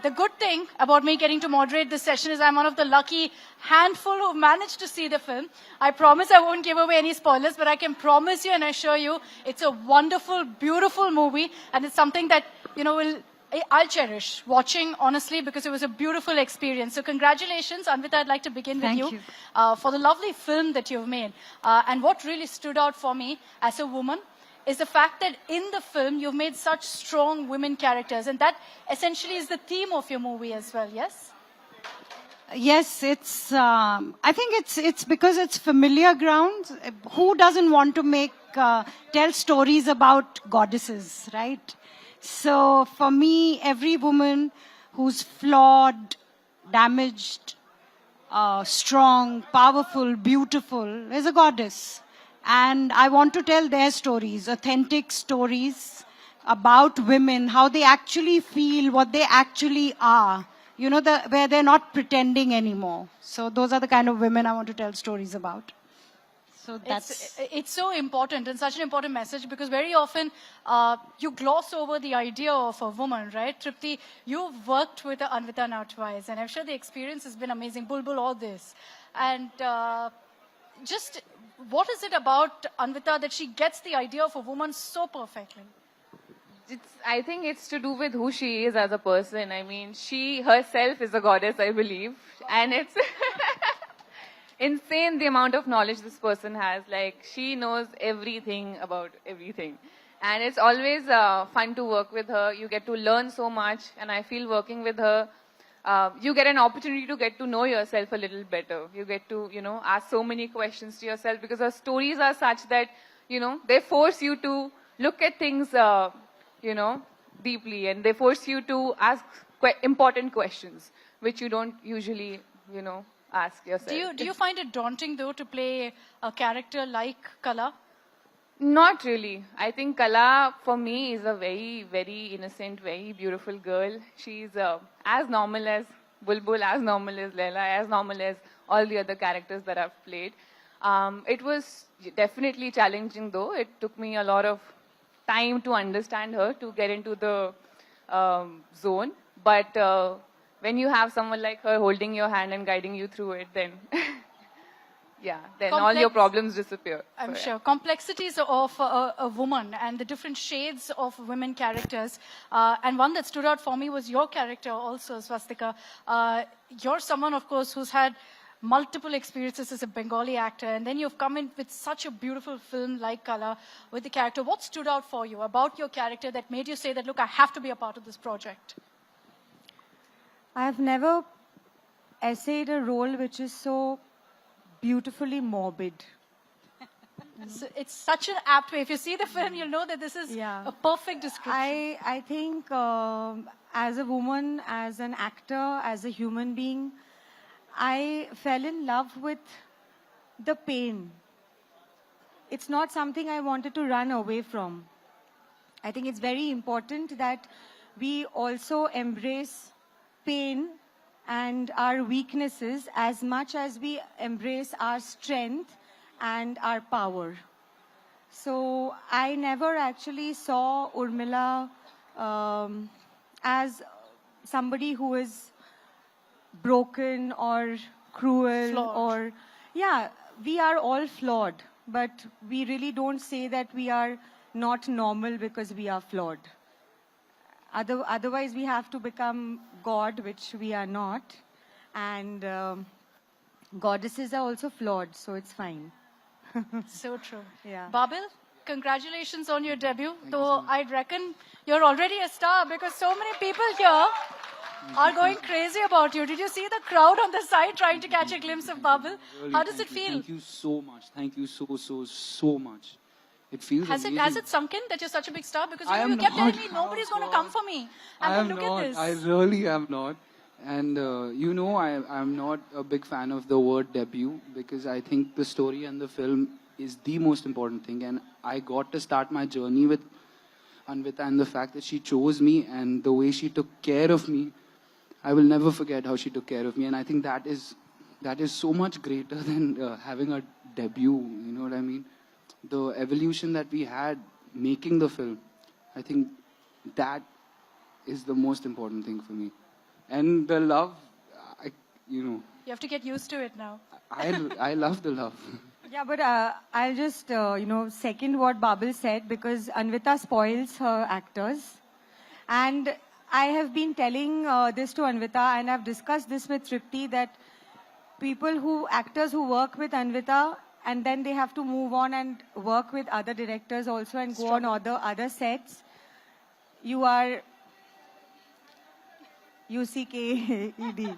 The good thing about me getting to moderate this session is I'm one of the lucky handful who managed to see the film. I promise I won't give away any spoilers, but I can promise you and assure you it's a wonderful, beautiful movie, and it's something that, I'll cherish watching, honestly, because it was a beautiful experience. So congratulations, Anvita, I'd like to begin with you. For the lovely film that you've made. And what really stood out for me as a woman is the fact that in the film you've made such strong women characters, and that essentially is the theme of your movie as well, yes? Yes, it's. I think it's because it's familiar ground. Who doesn't want to tell stories about goddesses, right? So for me, every woman who's flawed, damaged, strong, powerful, beautiful is a goddess. And I want to tell their stories, authentic stories about women, how they actually feel, what they actually are, where they're not pretending anymore. So those are the kind of women I want to tell stories about. So it's so important and such an important message, because very often you gloss over the idea of a woman, right? Tripti, you've worked with Anvita now twice, and I'm sure the experience has been amazing. Bulbul, all this. And just what is it about Anvita that she gets the idea of a woman so perfectly? I think it's to do with who she is as a person. I mean, she herself is a goddess, I believe. And it's insane the amount of knowledge this person has. Like, she knows everything about everything. And it's always fun to work with her. You get to learn so much. And I feel working with her, you get an opportunity to get to know yourself a little better. You get to, ask so many questions to yourself, because her stories are such that, they force you to look at things, deeply, and they force you to ask important questions, which you don't usually, ask yourself. Do you find it daunting, though, to play a character like Qala? Not really. I think Qala, for me, is a very, very innocent, very beautiful girl. She's as normal as Bulbul, as normal as Leila, as normal as all the other characters that I've played. It was definitely challenging, though. It took me a lot of time to understand her, to get into the zone. But when you have someone like her holding your hand and guiding you through it, then... yeah, then all your problems disappear. I'm sure. Complexities of a woman and the different shades of women characters. And one that stood out for me was your character also, Swastika. You're someone, of course, who's had multiple experiences as a Bengali actor, and then you've come in with such a beautiful film like Qala with the character. What stood out for you about your character that made you say that, look, I have to be a part of this project? I've never essayed a role which is so beautifully morbid. So it's such an apt way. If you see the film, you'll know that this is a perfect description. I think as a woman, as an actor, as a human being, I fell in love with the pain. It's not something I wanted to run away from. I think it's very important that we also embrace pain and our weaknesses as much as we embrace our strength and our power. So I never actually saw Urmila as somebody who is broken or cruel. Flawed. We are all flawed, but we really don't say that we are not normal because we are flawed. Otherwise, we have to become God, which we are not. And goddesses are also flawed, so it's fine. So true. Yeah. Babil, congratulations on your debut. Though I'd reckon you're already a star, because so many people here are going crazy about you. Did you see the crowd on the side trying to catch a glimpse of Babil? Really, how does it feel? Thank you so much. Thank you so much. It feels amazing. Has it sunk in that you're such a big star? Because you kept telling me nobody's going to come for me. And then look at this. I really am not. And I'm not a big fan of the word debut, because I think the story and the film is the most important thing. And I got to start my journey with Anvita, and the fact that she chose me and the way she took care of me, I will never forget how she took care of me. And I think that is so much greater than having a debut. You know what I mean? The evolution that we had making the film, I think that is the most important thing for me. And the love, You have to get used to it now. I love the love. Yeah, but I'll just, second what Babil said, because Anvita spoils her actors. And I have been telling this to Anvita, and I've discussed this with Tripti, that actors who work with Anvita, and then they have to move on and work with other directors also and go on other sets. You are UCKED.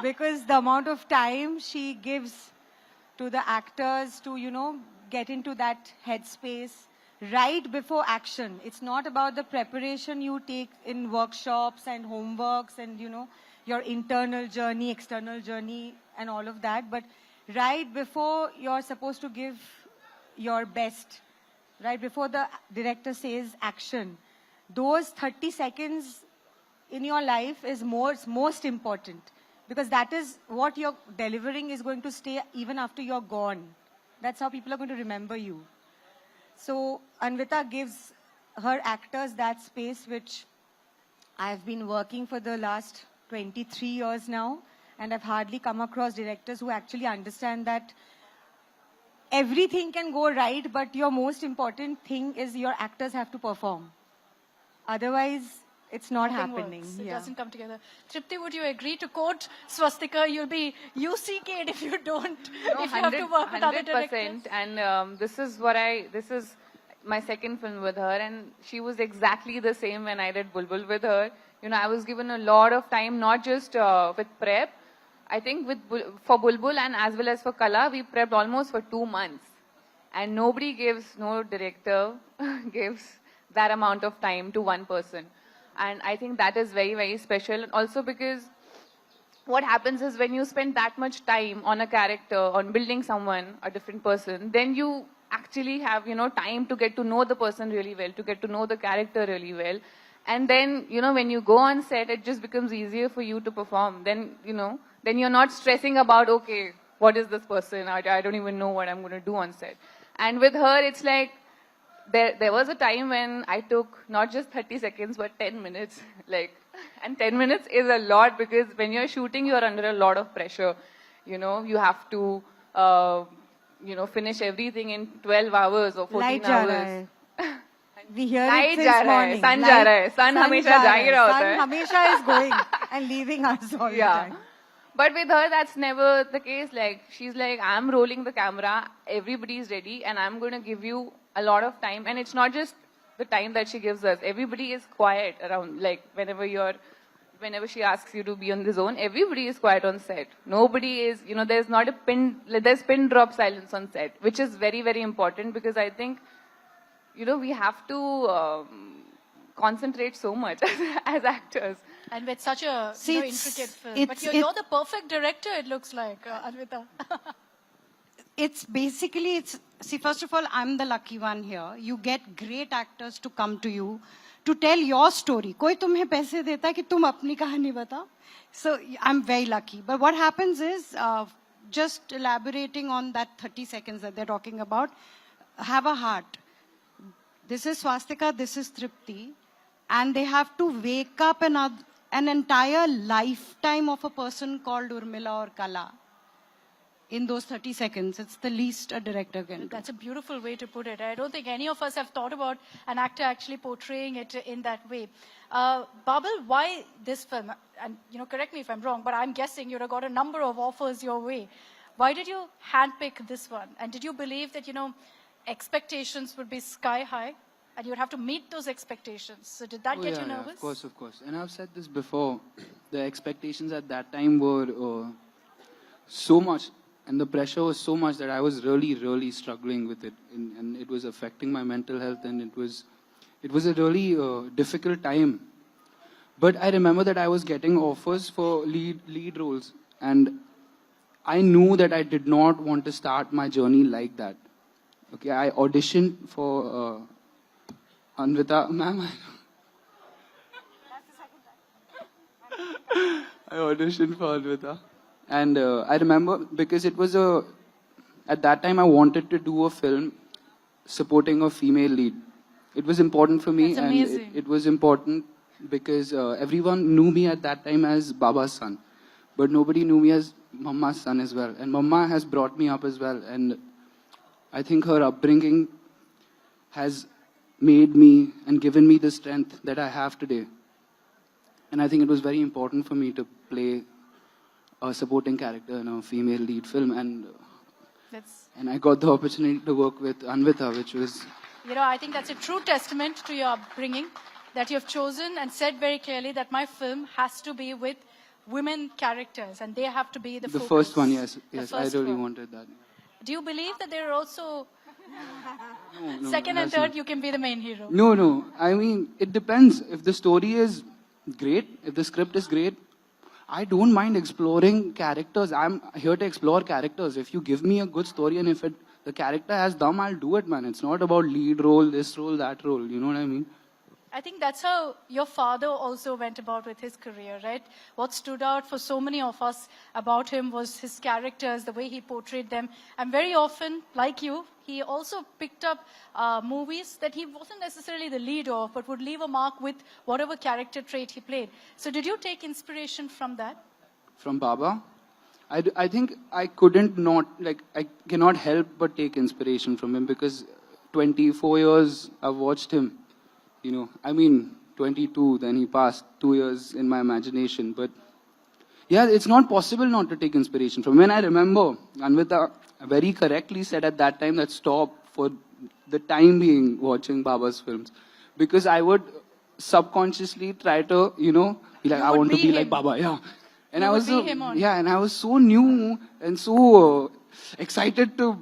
Because the amount of time she gives to the actors to, get into that headspace right before action. It's not about the preparation you take in workshops and homeworks and, your internal journey, external journey and all of that. But right before you're supposed to give your best, right before the director says action, those 30 seconds in your life is most important. Because that is what you're delivering is going to stay even after you're gone. That's how people are going to remember you. So Anvita gives her actors that space, which I've been working for the last 23 years now. And I've hardly come across directors who actually understand that everything can go right, but your most important thing is your actors have to perform. Otherwise, it's not Nothing happening. works. It doesn't come together. Tripti, would you agree to quote Swastika? You'll be UCK'd if you don't. No, if you have to work with other directors. 100%. And this is my second film with her, and she was exactly the same when I did Bulbul with her. I was given a lot of time, not just with prep. I think for Bulbul and as well as for Qala, we prepped almost for 2 months. And no director gives that amount of time to one person. And I think that is very, very special. Also because what happens is when you spend that much time on a character, on building someone, a different person, then you actually have, time to get to know the person really well, to get to know the character really well. And then, when you go on set, it just becomes easier for you to perform. Then, then you're not stressing about, okay, what is this person? I don't even know what I'm going to do on set. And with her, it's like, there was a time when I took not just 30 seconds, but 10 minutes. And 10 minutes is a lot because when you're shooting, you're under a lot of pressure. You have to, finish everything in 12 hours or 14 hours. We hear Light it since morning. Sun ja raha hai. Sun hamesha ja hi raha hota hai. Sun hamesha is going and leaving us all the time. But with her, that's never the case. She's like, I'm rolling the camera, everybody's ready, and I'm going to give you a lot of time. And it's not just the time that she gives us. Everybody is quiet around, whenever she asks you to be on the zone, everybody is quiet on set. Nobody is, there's not there's pin drop silence on set, which is very, very important because I think, we have to concentrate so much as actors. And with such a intricate film. But you're the perfect director, it looks like, Anvita. First of all, I'm the lucky one here. You get great actors to come to you to tell your story. कोई तुम्हें पैसे देता है कि तुम अपनी कहानी बताओ. So I'm very lucky. But what happens is, just elaborating on that 30 seconds that they're talking about, have a heart. This is Swastika, this is Tripti. And they have to wake up an entire lifetime of a person called Urmila or Qala in those 30 seconds. It's the least a director can do. That's a beautiful way to put it. I don't think any of us have thought about an actor actually portraying it in that way. Babil, why this film? And, correct me if I'm wrong, but I'm guessing you'd have got a number of offers your way. Why did you handpick this one? And did you believe that, expectations would be sky high? And you'd have to meet those expectations. So did that get you nervous? Yeah, of course. And I've said this before. The expectations at that time were so much. And the pressure was so much that I was really, really struggling with it. And it was affecting my mental health. And it was a really difficult time. But I remember that I was getting offers for lead roles. And I knew that I did not want to start my journey like that. Okay, I auditioned for Anvita, ma'am. I auditioned for Anvita. And I remember because it was at that time I wanted to do a film supporting a female lead. It was important for me. That's amazing. And it was important because everyone knew me at that time as Baba's son, but nobody knew me as Mamma's son as well. And Mamma has brought me up as well, and I think her upbringing has made me and given me the strength that I have today. And I think it was very important for me to play a supporting character in a female lead film, and I got the opportunity to work with Anvitaa, which was... I think that's a true testament to your upbringing, that you've chosen and said very clearly that my film has to be with women characters and they have to be the focus. first one, yes, I really one. wanted that. Do you believe that there are also No, second and that's third, not- you can be the main hero? No. I mean, it depends. If the story is great, if the script is great, I don't mind exploring characters. I'm here to explore characters. If you give me a good story and if the character has dum, I'll do it, man. It's not about lead role, this role, that role. You know what I mean? I think that's how your father also went about with his career, right? What stood out for so many of us about him was his characters, the way he portrayed them. And very often, like you, he also picked up movies that he wasn't necessarily the lead of, but would leave a mark with whatever character trait he played. So did you take inspiration from that? From Baba? I think I I cannot help but take inspiration from him because 24 years I've watched him. 22, then he passed 2 years in my imagination. But yeah, it's not possible not to take inspiration from him. And I remember Anvitaa very correctly said at that time that stop for the time being watching Baba's films. Because I would subconsciously try to, be like, I want to be like Baba, yeah. And I was so new and so excited to,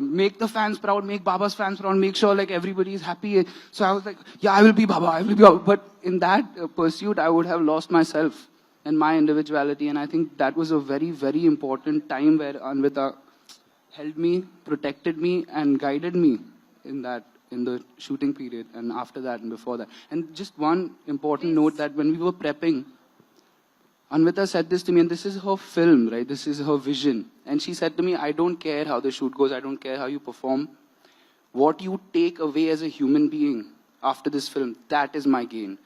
make the fans proud, make Baba's fans proud, make sure like everybody is happy. So I was like, yeah, I will be Baba, I will be Baba. But in that pursuit, I would have lost myself and my individuality. And I think that was a very, very important time where Anvitaa held me, protected me, and guided me in the shooting period and after that and before that. And just one important note that when we were prepping, Anvitaa said this to me, and this is her film, right? This is her vision. And she said to me, I don't care how the shoot goes, I don't care how you perform. What you take away as a human being after this film, that is my gain.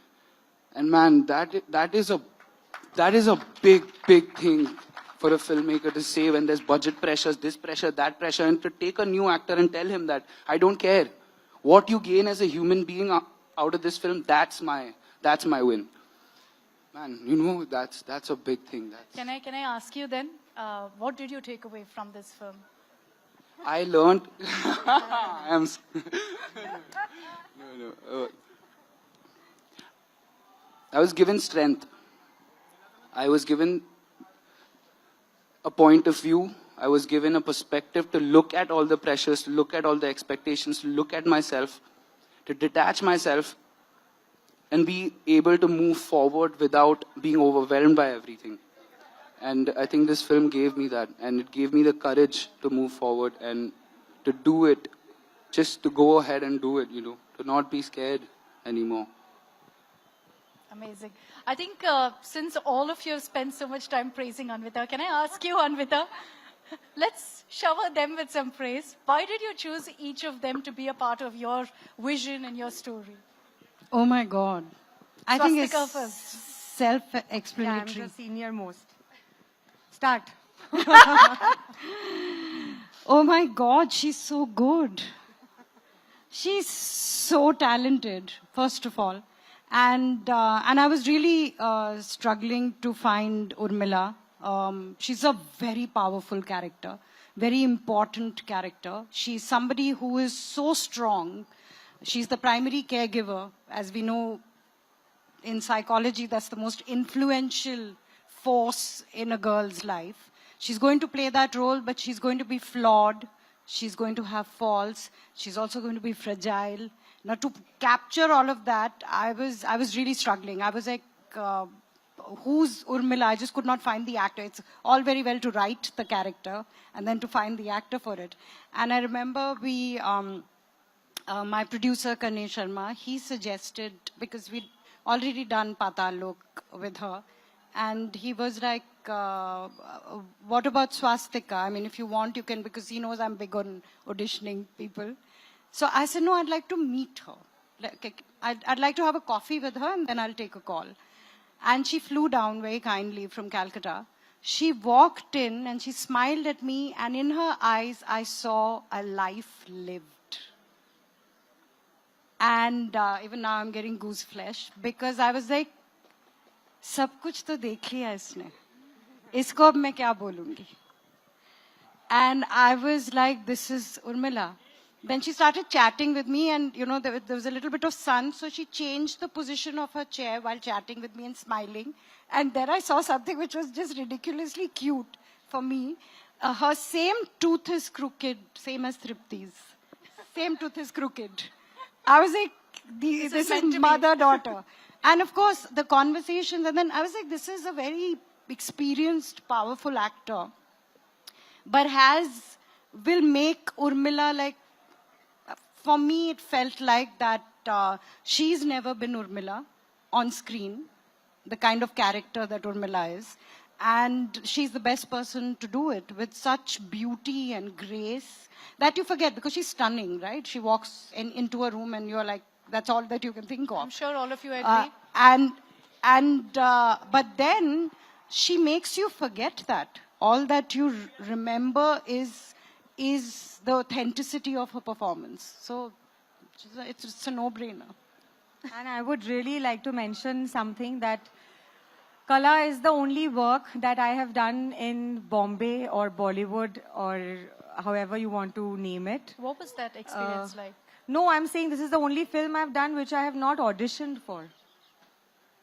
And man, that is a big, big thing for a filmmaker to say when there's budget pressures, this pressure, that pressure, and to take a new actor and tell him that, I don't care. What you gain as a human being out of this film, that's my win. Man, that's a big thing. Can I ask you then, what did you take away from this film? I learned... I was given strength. I was given a point of view. I was given a perspective to look at all the pressures, to look at all the expectations, to look at myself, to detach myself, and be able to move forward without being overwhelmed by everything. And I think this film gave me that. And it gave me the courage to move forward and to do it. Just to go ahead and do it, to not be scared anymore. Amazing. I think since all of you have spent so much time praising Anvitaa, can I ask you, Anvitaa, let's shower them with some praise. Why did you choose each of them to be a part of your vision and your story? Oh my God. I think Swastika it's first. Yeah, I'm self-explanatory. the senior most. Start. Oh my God, she's so good. She's so talented, first of all. And I was really struggling to find Urmila. She's a very powerful character, very important character. She's somebody who is so strong. She's the primary caregiver. As we know, in psychology, that's the most influential force in a girl's life. She's going to play that role, but she's going to be flawed. She's going to have faults. She's also going to be fragile. Now, to capture all of that, I was really struggling. I was like, who's Urmila? I just could not find the actor. It's all very well to write the character and then to find the actor for it. And I remember my producer, Karnesh Sharma, he suggested, because we'd already done Patal Lok with her, and he was like, what about Swastika? I mean, if you want, you can, because he knows I'm big on auditioning people. So I said, no, I'd like to meet her. I'd like to have a coffee with her and then I'll take a call. And she flew down very kindly from Calcutta. She walked in and she smiled at me, and in her eyes, I saw a life lived. And even now, I'm getting goose flesh because I was like, सब कुछ तो देख लिया इसने. इसको अब मैं क्या बोलूँगी? And I was like, this is Urmila. Then she started chatting with me, and there was a little bit of sun, so she changed the position of her chair while chatting with me and smiling. And then I saw something which was just ridiculously cute for me. Her same tooth is crooked, same as Tripti's. Same tooth is crooked. I was like, this is mother-daughter. And of course, the conversations, and then I was like, this is a very experienced, powerful actor. But will make Urmila like, for me, it felt like that she's never been Urmila on screen, the kind of character that Urmila is. And she's the best person to do it with such beauty and grace that you forget, because she's stunning, right? She walks into a room and you're like, that's all that you can think of. I'm sure all of you agree. But then she makes you forget that. All that you remember is the authenticity of her performance. So it's a no-brainer. And I would really like to mention something, that Qala is the only work that I have done in Bombay or Bollywood or however you want to name it. What was that experience like? No, I'm saying this is the only film I've done which I have not auditioned for.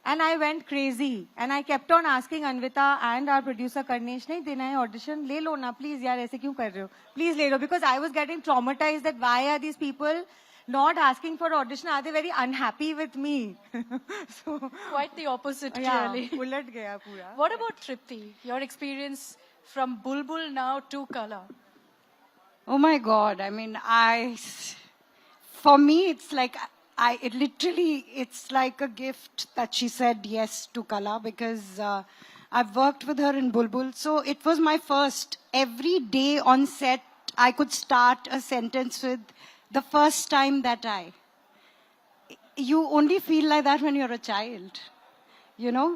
And I went crazy. And I kept on asking Anvita and our producer Karnesh, nahi dena hai audition, le lo na, please yaar, aise kyun kar rahe ho? Please le lo. Because I was getting traumatized that why are these people not asking for audition? Are they very unhappy with me? So, Quite the opposite, yeah, clearly. ulat gaya pura. What about Tripti? Your experience from Bulbul now to Qala? Oh my God. I mean, for me, it's like, it's like a gift that she said yes to Qala, because I've worked with her in Bulbul. So it was my first. Every day on set, I could start a sentence with the first time that you only feel like that when you're a child,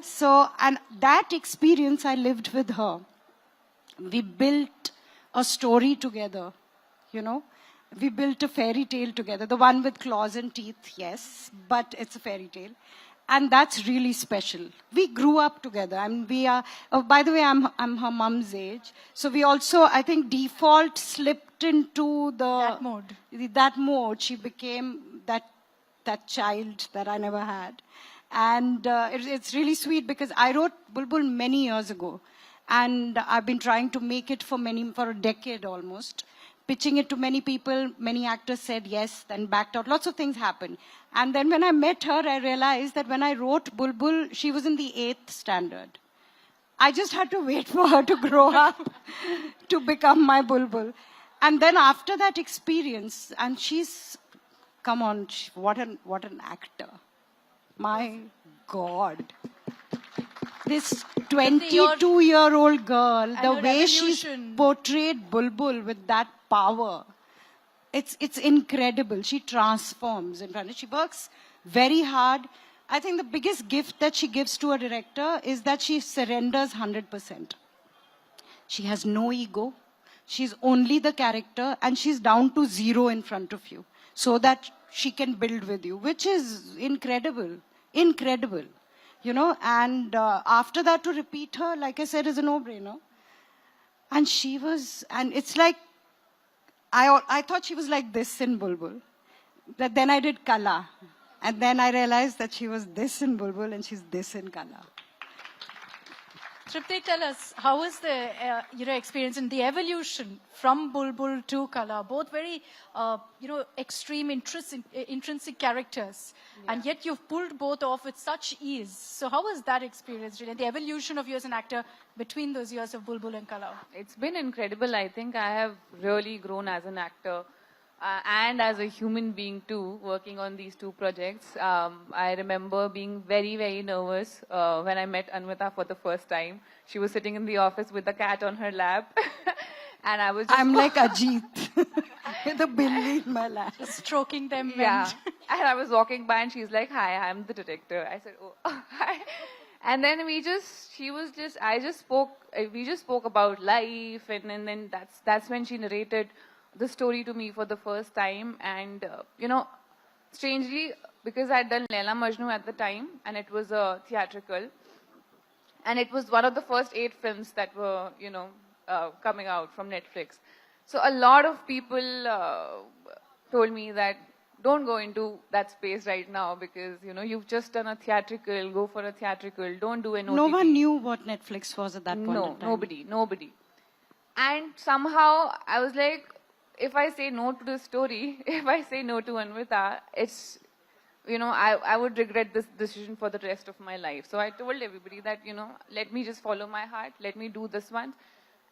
So, and that experience I lived with her. We built a story together, We built a fairy tale together. The one with claws and teeth, yes, but it's a fairy tale. And that's really special. We grew up together. And we are, by the way, I'm her mom's age. So we also, I think, default slipped into That mode. That mode. She became that child that I never had. And it's really sweet because I wrote Bulbul many years ago. And I've been trying to make it for a decade almost. Pitching it to many people, many actors said yes, then backed out. Lots of things happened. And then when I met her, I realized that when I wrote Bulbul, she was in the 8th standard. I just had to wait for her to grow up to become my Bulbul. And then after that experience, and come on, what an actor. My God. This 22-year-old girl, the way she portrayed Bulbul with that power, it's incredible. She transforms in front of. She works very hard. I think the biggest gift that she gives to a director is that she surrenders 100%. She has no ego. She's only the character, and she's down to 0 in front of you so that she can build with you, which is incredible. Incredible. And after that, to repeat her, like I said, is a no-brainer. And it's like, I thought she was like this in Bulbul. But then I did Qala. And then I realized that she was this in Bulbul and she's this in Qala. Tripti, tell us, how was the experience and the evolution from Bulbul to Qala? Both very, extreme, intrinsic characters. Yeah. And yet you've pulled both off with such ease. So how was that experience, really? The evolution of you as an actor between those years of Bulbul and Qala? It's been incredible. I think I have really grown as an actor. And as a human being too, working on these two projects. I remember being very, very nervous when I met Anvita for the first time. She was sitting in the office with a cat on her lap. And I was just... I'm like Ajit, with a billy in my lap. Just stroking them. Yeah. And I was walking by and she's like, hi, I'm the director. I said, oh, hi. And then we just spoke about life, and then that's when she narrated the story to me for the first time. And, strangely, because I'd done Laila Majnu at the time, and it was a theatrical, and it was one of the first 8 films that were, coming out from Netflix. So a lot of people told me that don't go into that space right now because, you've just done a theatrical, go for a theatrical, don't do an OTT. No one knew what Netflix was at that point in time. Nobody. And somehow I was like, if I say no to this story, if I say no to Anvitaa, it's, I would regret this decision for the rest of my life. So I told everybody that, let me just follow my heart, let me do this one,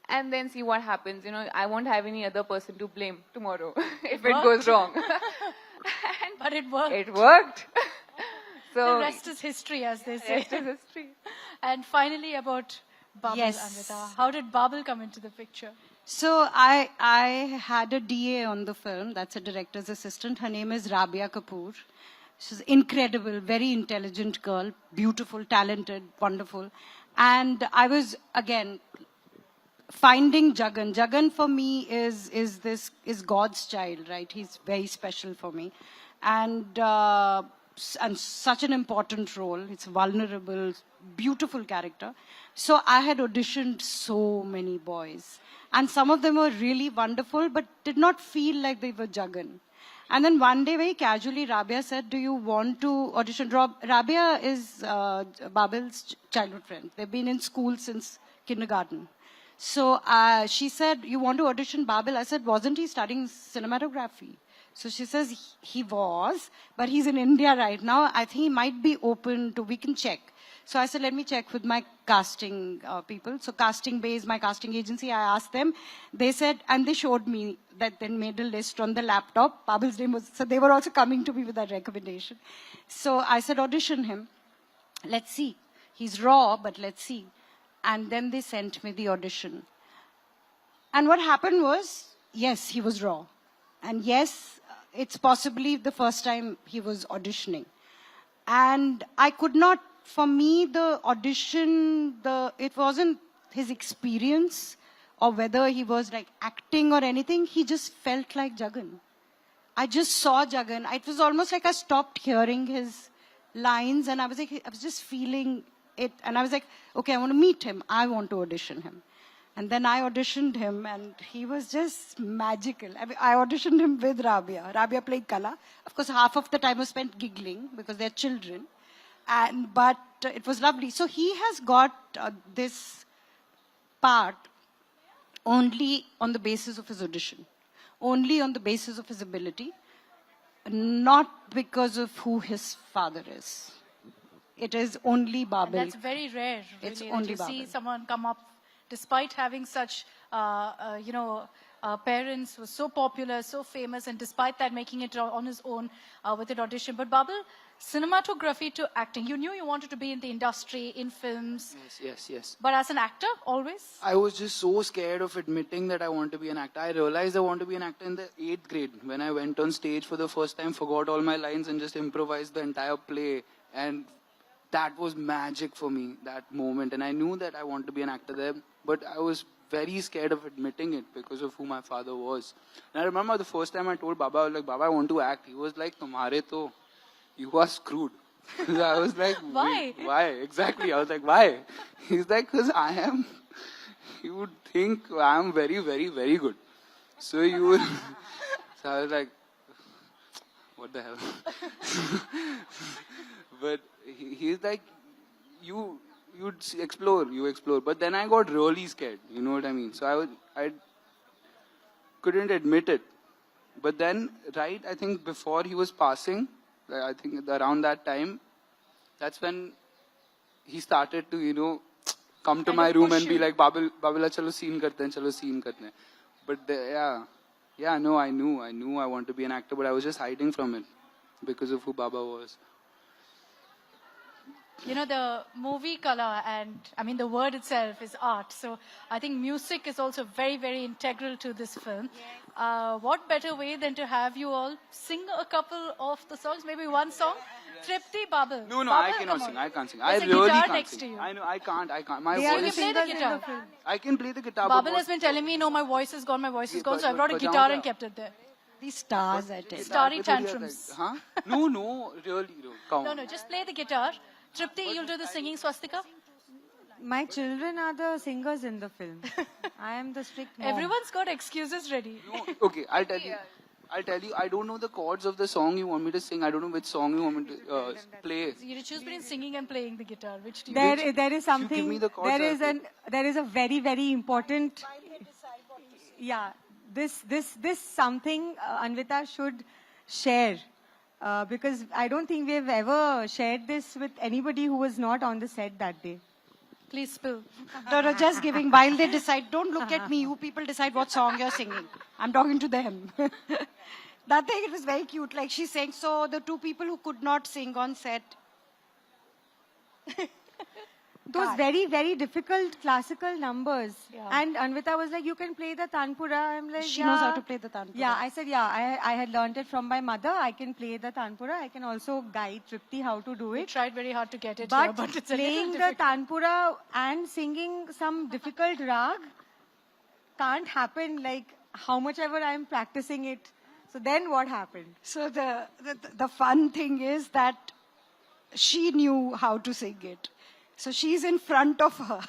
and then see what happens. I won't have any other person to blame tomorrow if it goes wrong. But it worked. It worked. So the rest is history, as they say. Rest is history. And finally, about Babil, Yes. Anvitaa. How did Babil come into the picture? So I had a DA on the film. That's a director's assistant. Her name is Rabia Kapoor. She's incredible, very intelligent girl, beautiful, talented, wonderful. And I was, again, finding Jagan. Jagan for me is God's child, right? He's very special for me. And such an important role. It's vulnerable, beautiful character. So I had auditioned so many boys. And some of them were really wonderful, but did not feel like they were Jagan. And then one day, very casually, Rabia said, do you want to audition? Rabia is Babil's childhood friend. They've been in school since kindergarten. So she said, you want to audition Babil? I said, wasn't he studying cinematography? So she says, he was, but he's in India right now. I think he might be open to, we can check. So I said, let me check with my casting people. So Casting Base, my casting agency, I asked them. They said, and they showed me that they made a list on the laptop. Babil's name was, so they were also coming to me with that recommendation. So I said, audition him. Let's see. He's raw, but let's see. And then they sent me the audition. And what happened was, yes, he was raw. And yes, it's possibly the first time he was auditioning. And I could not, for me, the audition, it wasn't his experience or whether he was like acting or anything. He just felt like Jagan. I just saw Jagan. It was almost like I stopped hearing his lines and I was just feeling it. And I was like, okay, I want to meet him. I want to audition him. And then I auditioned him and he was just magical. I auditioned him with Rabia. Rabia played Qala. Of course, half of the time was spent giggling because they're children. But it was lovely. So he has got this part only on the basis of his audition. Only on the basis of his ability. Not because of who his father is. It is only Babil. That's very rare, really, It's that only you see Babil. someone come up despite having such, parents who were so popular, so famous, and despite that making it on his own with an audition. But Babil, cinematography to acting, you knew you wanted to be in the industry, in films. Yes. But as an actor, always? I was just so scared of admitting that I want to be an actor. I realized I want to be an actor in the 8th grade when I went on stage for the first time, forgot all my lines and just improvised the entire play. And that was magic for me, that moment. And I knew that I wanted to be an actor there, but I was very scared of admitting it because of who my father was. And I remember the first time I told Baba, I was like, Baba, I want to act. He was like, Tumhare to, you are screwed. I was like, Why? Why? Exactly. I was like, why? He's like, because you would think I am very, very, very good. So you would, so I was like, what the hell? But he's like, you explore. But then I got really scared. You know what I mean? So I couldn't admit it. But then, right, I think before he was passing, I think around that time, that's when he started to, come to Kind my of room push and be you. like, Babila, chalo scene karte hain. But no, I knew I want to be an actor, but I was just hiding from it because of who Baba was. You know, the movie Qala, and I mean, the word itself is art. So I think music is also very, very integral to this film. What better way than to have you all sing a couple of the songs, maybe one song? Tripti, Babil. No, Babil, I cannot come on. sing. I can't sing. There's I a really guitar can't next sing. to you. I know. I can't. My They are You the can play the singers in guitar. the film. I can play the guitar. Babil but has been telling me, no, my voice is gone, my voice is gone. So I but- brought a but guitar Jaunka- and kept it there. These stars, I tell you. Starry tantrums. Huh? No, really, no. Come No, on. no, just play the guitar. Tripti, you'll do the singing, Swastika. My children are the singers in the film. I am the strict mom. Everyone's got excuses ready. No, okay, I'll tell you. I don't know the chords of the song you want me to sing. I don't know which song you want me to play. So you choose between singing and playing the guitar. Which do you There is give me something. the chords, There is a very, very important. Yeah, this something Anvita should share because I don't think we have ever shared this with anybody who was not on the set that day. Please spill. No, just giving, while they decide, don't look at me, you people decide what song you're singing. I'm talking to them. That thing, it was very cute. Like she's saying, so the two people who could not sing on set. Those very, very difficult classical numbers. Yeah. And Anvita was like, you can play the tanpura. I'm like, She yeah. knows how to play the tanpura. Yeah, I said, yeah, I had learned it from my mother. I can play the tanpura. I can also guide Tripti how to do We it. tried very hard to get it here, But, but it's a playing little the difficult. tanpura and singing some difficult rag can't happen like how much ever I'm practicing it. So then what happened? So the fun thing is that she knew how to sing it. So she's in front of her.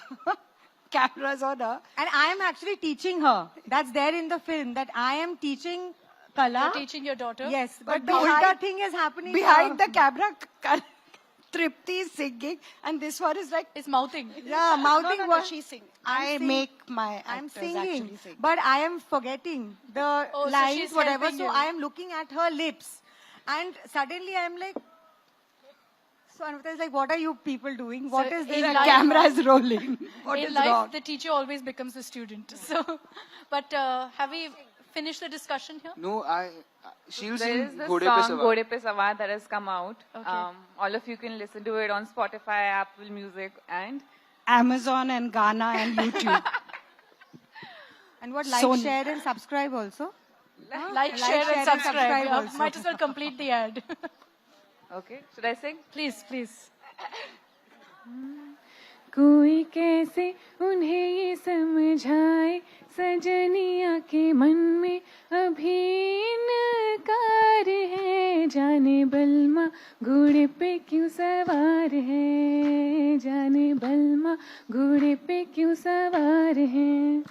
Cameras on her. And I am actually teaching her. That's there in the film, that I am teaching Qala. You're teaching your daughter? Yes, But but the behind- ulta thing is happening Behind now. the camera, Tripti is singing, and this one is like, It's mouthing. Yeah, mouthing no, what she's singing. I'm I sing- make my I'm actors singing, actually sing. but I am forgetting the Oh, so lines, she's whatever. helping So you. I am looking at her lips, and suddenly I'm like, so Anvita is like, "What are you people doing? What So is this?" in The life- camera is rolling. What In is life, wrong? the teacher always becomes the student. So, but have we finished the discussion here? No, she'll There is sing the Ghode Pe song Sawar. Ghode Pe Sawar that has come out. Okay. All of you can listen to it on Spotify, Apple Music, and Amazon and Ghana and YouTube. And what, like, Sony. share, and subscribe also. Like, share, and subscribe. Yeah, also. might as well complete the ad. okay, should I sing? Please, please. कोई कैसे उन्हें ये समझाए सजनिया के मन में अभी इनकार है जाने बलमा घोड़े पे क्यों सवार है जाने बलमा घोड़े पे क्यों सवार है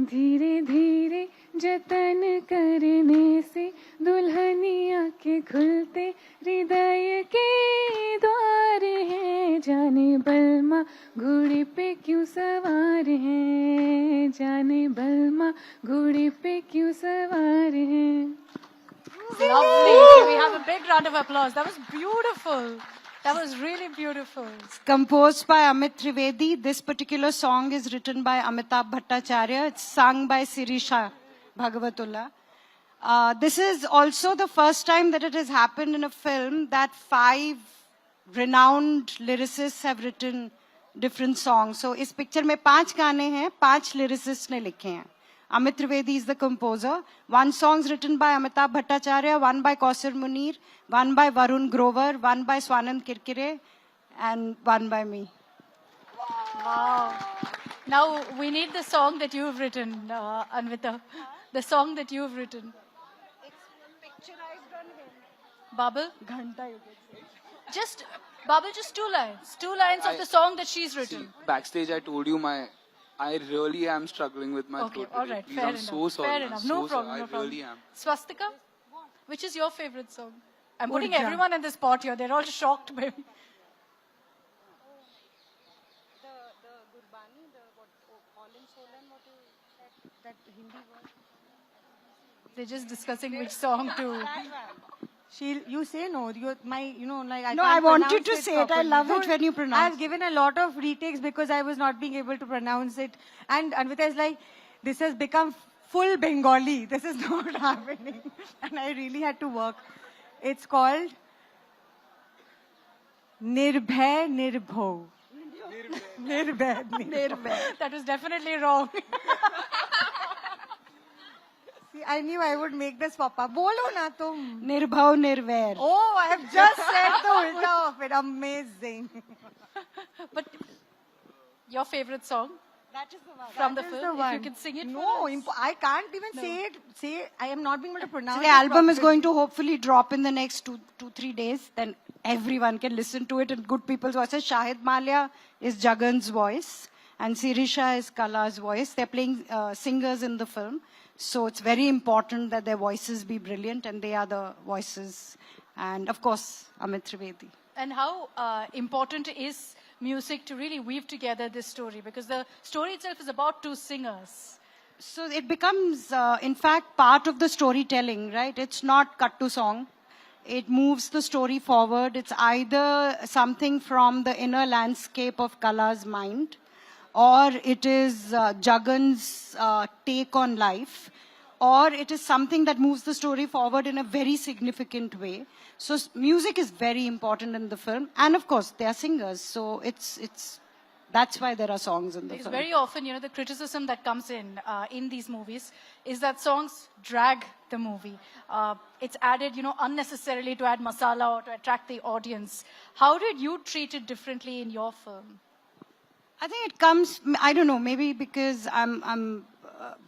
धीरे धीरे जतन करने से दुल्हनिया के खुलते हृदय के द्वार हैं जाने बलमा घोड़े पे क्यों सवार हैं जाने बलमा घोड़े पे क्यों सवार हैं Lovely. Can we have a big round of applause? That was beautiful. That was really beautiful. Composed by Amit Trivedi. This particular song is written by Amitabh Bhattacharya. It's sung by Sirisha Bhagavatullah. This is also the first time that it has happened in a film that 5 renowned lyricists have written different songs. So इस picture में 5 गाने हैं, 5 lyricists ने लिखे हैं. Amit Trivedi is the composer. 1 song is written by Amitabh Bhattacharya, 1 by Kausar Munir, 1 by Varun Grover, 1 by Swanand Kirkire, and 1 by me. Wow. Now we need the song that you've written, Anvita. The song that you've written. Babil? Just, Babil, just 2 lines. 2 lines of the song that she's written. See, backstage, I told you I really am struggling with my Okay, throat all today. right, Please, fair I'm enough. so sorry. Fair I'm enough. so No sorry. problem, no I problem. really am. Swastika, which is your favorite song? I'm putting Urja. everyone in this pot here. They're all shocked by me. They're just discussing which song to. You say no. You like I No, can't I want you pronounce to say it. I properly. love it No, when you pronounce I've given a lot of retakes because I was not being able to pronounce it. And Anvita is like, this has become full Bengali. This is not happening. And I really had to work. It's called Nirbhay Nirbho. Nirbhay Nirbhay. That was definitely wrong. See, I knew I would make this pop up. Bolo na tum. Nirbhav Nirvair. Oh, I have just said the ulta of it. Amazing. But your favorite song That is the one. from the That is film, the if you one. can sing it No, for us. I can't even say I am not being able to pronounce So it the album is properly. going to hopefully drop in the next 3 days. Then everyone can listen to it in good people's voices. Shahid Malia is Jagan's voice and Sirisha is Qala's voice. They're playing singers in the film. So it's very important that their voices be brilliant, and they are the voices. And of course, Amit Trivedi. And how important is music to really weave together this story? Because the story itself is about two singers. So it becomes, in fact, part of the storytelling, right? It's not cut to song. It moves the story forward. It's either something from the inner landscape of Qala's mind, or it is Jagan's take on life, or it is something that moves the story forward in a very significant way. So music is very important in the film. And of course, they are singers. So that's why there are songs in the Because film. very often, the criticism that comes in these movies is that songs drag the movie. It's added, unnecessarily to add masala or to attract the audience. How did you treat it differently in your film? I think it comes, I don't know, maybe because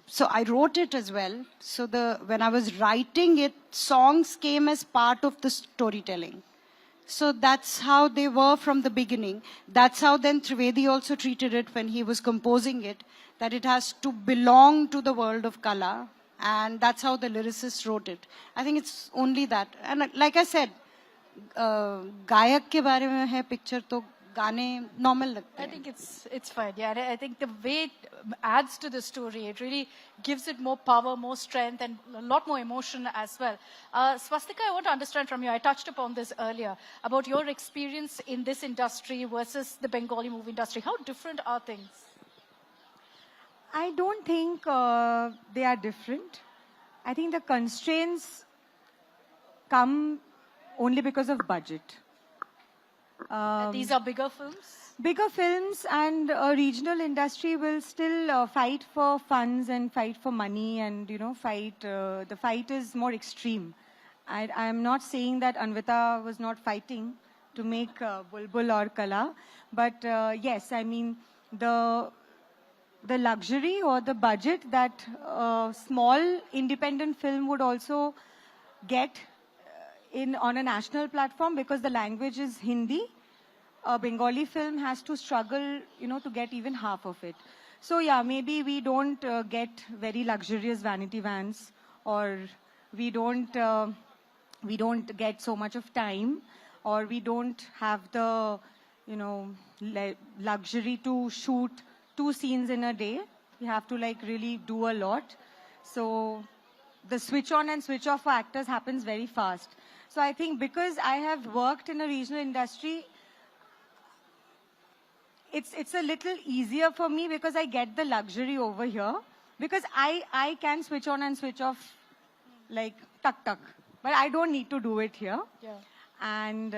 so I wrote it as well. So when I was writing it, songs came as part of the storytelling. So that's how they were from the beginning. That's how then Trivedi also treated it when he was composing it, that it has to belong to the world of Qala. And that's how the lyricist wrote it. I think it's only that. And like I said, गायक के बारे में है picture तो गाने normal लगते I हैं. think it's fine. Yeah, and I think the way it adds to the story, it really gives it more power, more strength, and a lot more emotion as well. Swastika, I want to understand from you. I touched upon this earlier about your experience in this industry versus the Bengali movie industry. How different are things? I don't think they are different. I think the constraints come only because of budget. These are bigger films? Bigger films and a regional industry will still fight for funds and fight for money and, fight. The fight is more extreme. I am not saying that Anvitaa was not fighting to make Bulbul or Qala. But yes, I mean, the luxury or the budget that a small independent film would also get on a national platform, because the language is Hindi, a Bengali film has to struggle, to get even half of it. So yeah, maybe we don't get very luxurious vanity vans, or we don't get so much of time, or we don't have the, luxury to shoot 2 scenes in a day. We have to really do a lot. So the switch on and switch off for actors happens very fast. So I think because I have worked in a regional industry, it's a little easier for me because I get the luxury over here, because I can switch on and switch off like tuck. But I don't need to do it here. Yeah. And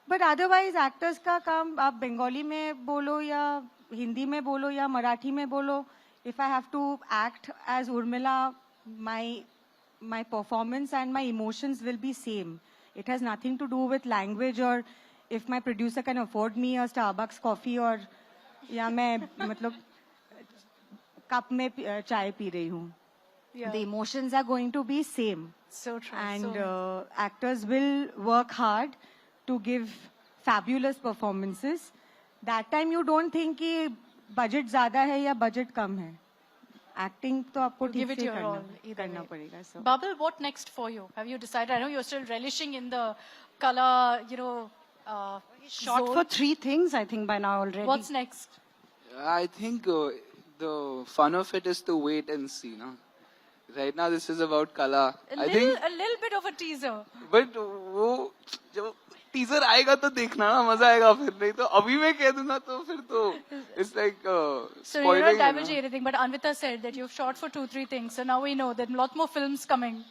but otherwise actors का काम आप Bengali में बोलो या Hindi में बोलो या Marathi में बोलो, if I have to act as Urmila, my performance and my emotions will be same. It has nothing to do with language, or if my producer can afford me a Starbucks coffee, or या मैं मतलब cup में चाय P रही हूँ. Yeah. The emotions are going to be same. So true. And so actors will work hard to give fabulous performances. That time you don't think कि budget ज़्यादा है या budget कम है. Acting तो आपको give ठीक it से your all, either करना way. पड़ेगा. So. Babil, what next for you? Have you decided? I know you're still relishing in the Qala, Shot zone. for 3 things, I think, by now already. What's next? I think the fun of it is to wait and see. No? Right now, this is about Qala. A I little, think, a little bit of a teaser. but वो जब teaser आएगा तो देखना ना, मजा आएगा. फिर नहीं तो अभी मैं कह दूंगा तो फिर तो it's like So spoiling. you're not है ना. divulging anything, but Anvitaa said that you've shot for 2-3 things. So now we know that a lot more films coming.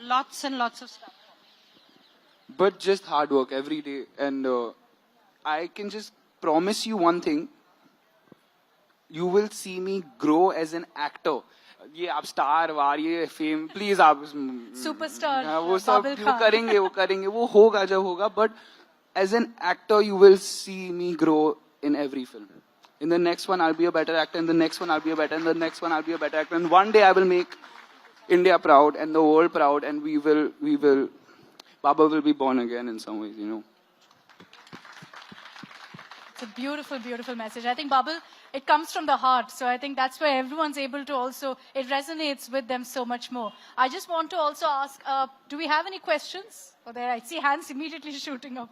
Lots and lots of stuff. But just hard work every day, and I can just promise you one thing. You will see me grow as an actor. ये आप star वार ये fame please आप Superstar वो सब Babil वो Khan. करेंगे वो होगा जब होगा but as an actor you will see me grow in every film. In the next one I'll be a better actor, in the next one I'll be a better, in the next one I'll be a better actor, and one day I will make India proud and the world proud, and we will Baba will be born again in some ways, you know. It's a beautiful, beautiful message. I think, Babil, it comes from the heart. So I think that's where everyone's able to also, it resonates with them so much more. I just want to also ask, do we have any questions? Oh, there, I see hands immediately shooting up.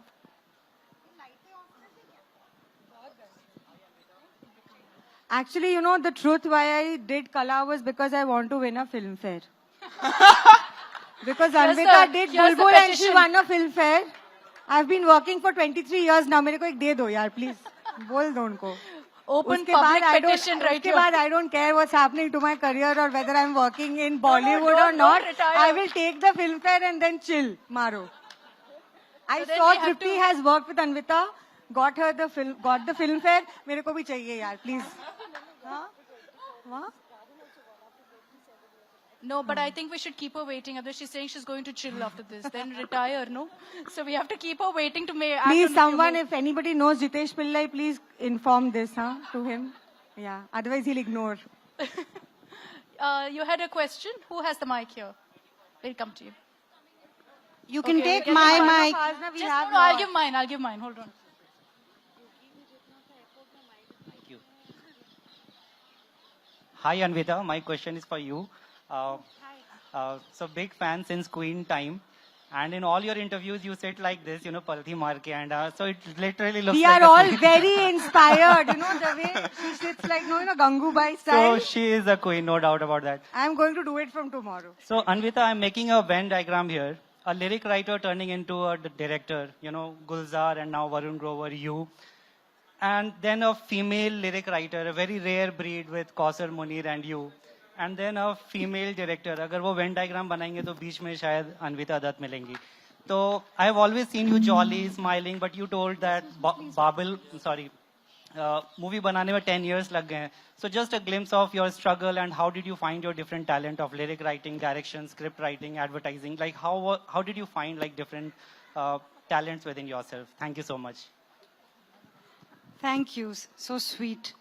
Actually, you know, the truth why I did Qala was because I want to win a film fair. Because Anvitaa did here's the Bulbul and she petition. won a film fair. I've been working for 23 years now. मेरे को एक दे दो यार, please. बोल दो उनको. Open उसके public बाद petition right उसके here. बाद I don't care what's happening to my career or whether I'm working in Bollywood or don't not. retire. I will take the film fair and then chill. Maro. I So then saw we have Tripti to- has worked with Anvitaa, got the film fair. मेरे को भी चाहिए यार, please. हाँ? हाँ? No, but I think we should keep her waiting. Otherwise, she's saying she's going to chill after this. Then retire, no? So we have to keep her waiting to make. Please, someone, if anybody knows Jitesh Pillai, please inform this to him. Yeah, otherwise he'll ignore. You had a question? Who has the mic here? We'll come to you. You can Okay, take get my the mic. mic. We Just, have no, I'll lots. give mine. I'll give mine. Hold on. Thank you. Hi Anvita, my question is for you. So big fan since Queen time, and in all your interviews you sit like this, you know, palthi maar ke, and so it literally looks We like are a all queen. very inspired, you know, the way she sits like, no, you know, Gangubai style. So she is a queen, no doubt about that. I'm going to do it from tomorrow. So Anvita, I'm making a Venn diagram here. A lyric writer turning into a director, you know, Gulzar and now Varun Grover, you. And then a female lyric writer, a very rare breed with Kausar Munir and you. And then a female director. अगर वो Venn diagram बनाएंगे तो बीच में शायद अन्विता दत्त मिलेंगी. So I have always seen you jolly, smiling, but you told that movie बनाने में 10 years लग गए हैं. So just a glimpse of your struggle and how did you find your different talent of lyric writing, direction, script writing, advertising? Like how did you find like different talents within yourself? Thank you so much. Thank you. So sweet.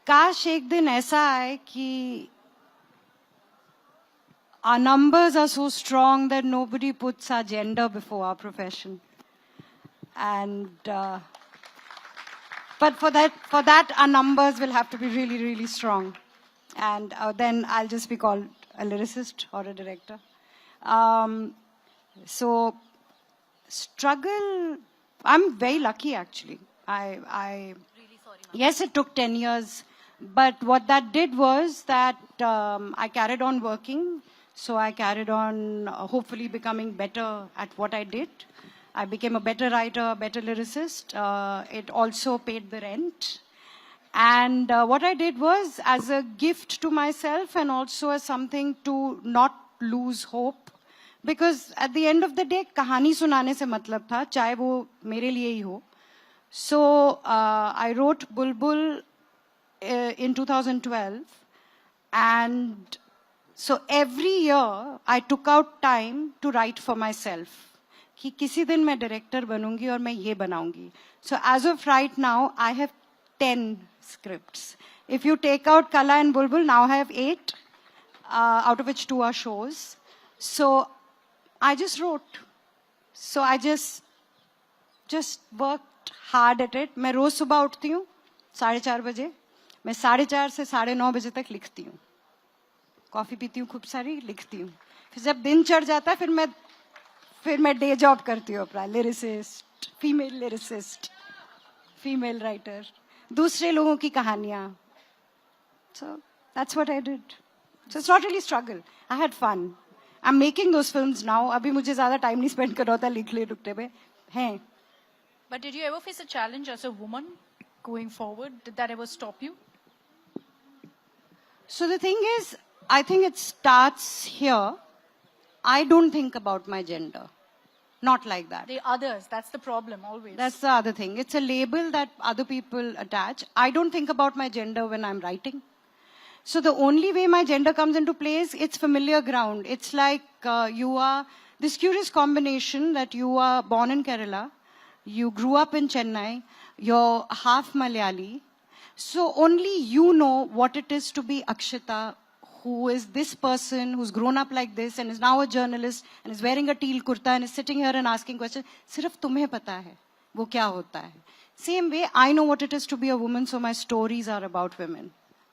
काश एक दिन ऐसा आए कि our numbers are so strong that nobody puts our gender before our profession. And but for that our numbers will have to be really, really strong. And then I'll just be called a lyricist or a director. So struggle, I'm very lucky actually. Yes, it took 10 years. But what that did was that I carried on working. So I carried on hopefully becoming better at what I did. I became a better writer, a better lyricist. It also paid the rent. And what I did was as a gift to myself and also as something to not lose hope. Because at the end of the day, कहानी सुनाने से मतलब था, चाहे वो मेरे लिए ही हो. So I wrote Bulbul in 2012, and so every year I took out time to write for myself कि किसी दिन मैं director बनूंगी और मैं ये बनाऊंगी. So as of right now I have 10 scripts. If you take out Qala and Bulbul, now I have 8, out of which 2 are shows. So I just wrote. So I just worked hard at it. मैं रोज सुबह उठती हूँ 4:30 बजे. मैं 4:30 से 9:30 बजे तक लिखती हूँ. कॉफी पीती हूँ खूब सारी, लिखती हूँ. फिर जब दिन चढ़ जाता है फिर मैं डे जॉब करती हूँ अपना. लिरिसिस्ट, फीमेल राइटर, दूसरे लोगों की कहानियाँ. So that's what I did. So it's not really struggle. I had fun. I'm making those films now. अभी मुझे ज़्यादा टाइम नहीं स्पेंड करना होता लिखने रुकने में. हैं. But did you ever face a challenge as a woman going forward? Did that ever stop you? So the thing is, I think it starts here. I don't think about my gender. Not like that. The others, that's the problem always. That's the other thing. It's a label that other people attach. I don't think about my gender when I'm writing. So the only way my gender comes into play is it's familiar ground. It's like you are this curious combination that you are born in Kerala, you grew up in Chennai, you're half Malayali. So only you know what it is to be Akshita, who is this person who's grown up like this and is now a journalist and is wearing a teal kurta and is sitting here and asking questions. Sirf tumhe pata hai, wo kya hota hai. Same way, I know what it is to be a woman, so my stories are about women.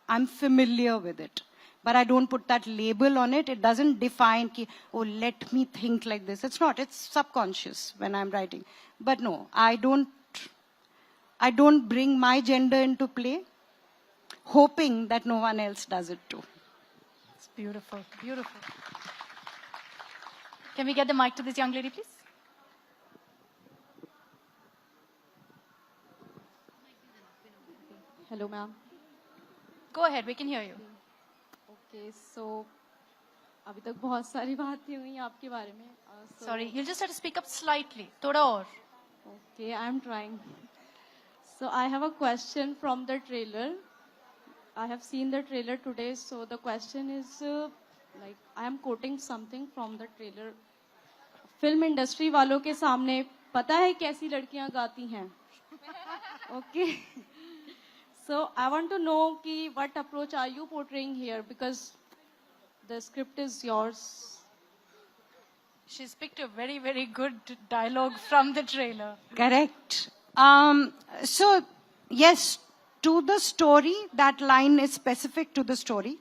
I'm familiar with it. But I don't put that label on it. It doesn't define, ki, oh, let me think like this. It's not. It's subconscious when I'm writing. But no, I don't bring my gender into play, hoping that no one else does it too. It's beautiful, beautiful. Can we get the mic to this young lady, please? Hello, ma'am. Go ahead, we can hear you. Okay, so अभी तक बहुत सारी बातें हुई आपके बारे में. Sorry, you'll just have to speak up slightly. Thoda aur. Okay, I'm trying. So I have a question from the trailer. I have seen the trailer today, so the question is like I am quoting something from the trailer. Film industry वालों के सामने पता है कैसी लड़कियां गाती हैं. Okay. So I want to know ki what approach are you portraying here, because the script is yours. She's picked a very, very good dialogue from the trailer. Correct. So, yes, to the story, that line is specific to the story.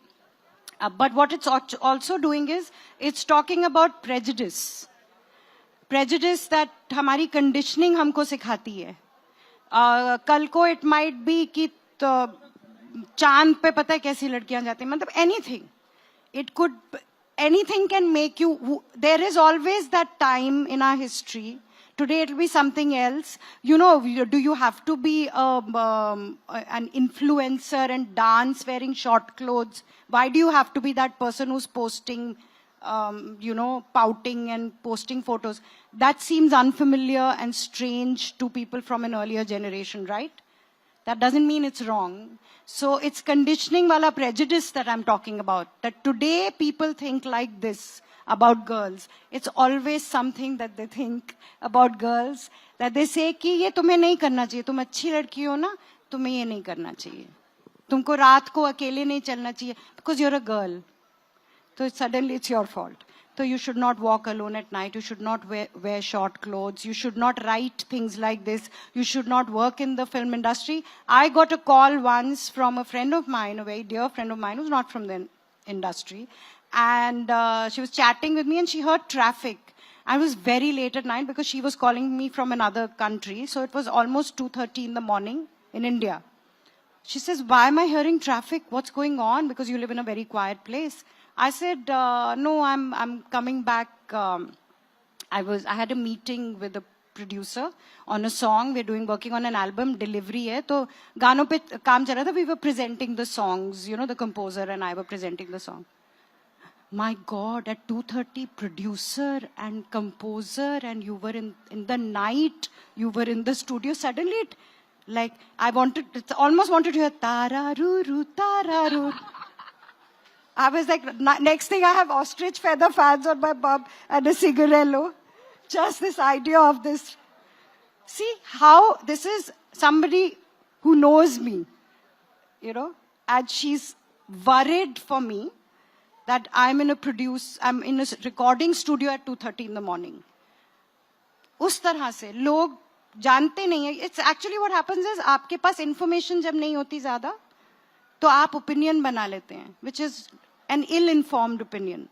But what it's also doing is, it's talking about prejudice. Prejudice that हमारी conditioning हमको सिखाती है. कल को it might be कि चांद पे पता है कैसी लड़कियां जाती हैं, मतलब anything. It could, anything can make you, there is always that time in our history. Today it will be something else. You know, do you have to be an influencer and dance wearing short clothes? Why do you have to be that person who's posting, pouting and posting photos? That seems unfamiliar and strange to people from an earlier generation, right? That doesn't mean it's wrong. So it's conditioning wala prejudice that I'm talking about. That today people think like this about girls. It's always something that they think about girls. That they say कि ये तुम्हें नहीं करना चाहिए. तुम अच्छी लड़की हो ना, तुम्हें ये नहीं करना चाहिए. तुमको रात को अकेले नहीं चलना चाहिए. Because you're a girl. So suddenly it's your fault. So you should not walk alone at night. You should not wear short clothes. You should not write things like this. You should not work in the film industry. I got a call once from a friend of mine, a very dear friend of mine who's not from the industry. And she was chatting with me and she heard traffic. I was very late at night because she was calling me from another country. So it was almost 2:30 in the morning in India. She says, why am I hearing traffic? What's going on? Because you live in a very quiet place. I said, no, I'm coming back. I had a meeting with a producer on a song. We're working on an album, delivery hai. So, gaano pe kaam chal raha tha. We were presenting the songs, the composer and I were presenting the song. My God, at 2:30, producer and composer, and you were in the night, you were in the studio. Suddenly, almost wanted to hear tararuru, tararuru. I was like, next thing I have ostrich feather fans on my bum and a cigarello. Just this idea of this. See how this is somebody who knows me, and she's worried for me that I'm in a recording studio at 2:30 in the morning. उस तरह से लोग जानते नहीं हैं. It's actually what happens is आपके पास information जब नहीं होती ज़्यादा, तो आप opinion बना लेते हैं, which is an ill-informed opinion.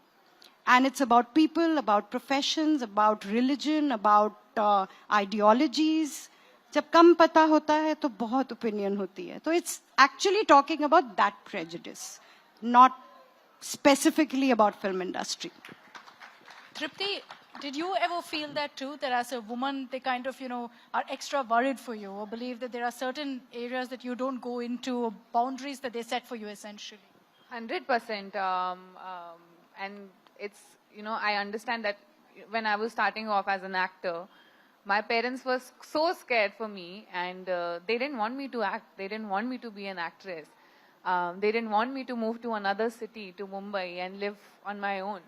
And it's about people, about professions, about religion, about ideologies. जब कम पता होता है तो बहुत opinion होती है. So it's actually talking about that prejudice, not specifically about film industry. Tripti, did you ever feel that too, that as a woman, they kind of, are extra worried for you or believe that there are certain areas that you don't go into or boundaries that they set for you essentially? 100%. And it's, I understand that when I was starting off as an actor, my parents were so scared for me, and they didn't want me to act. They didn't want me to be an actress. They didn't want me to move to another city, to Mumbai, and live on my own.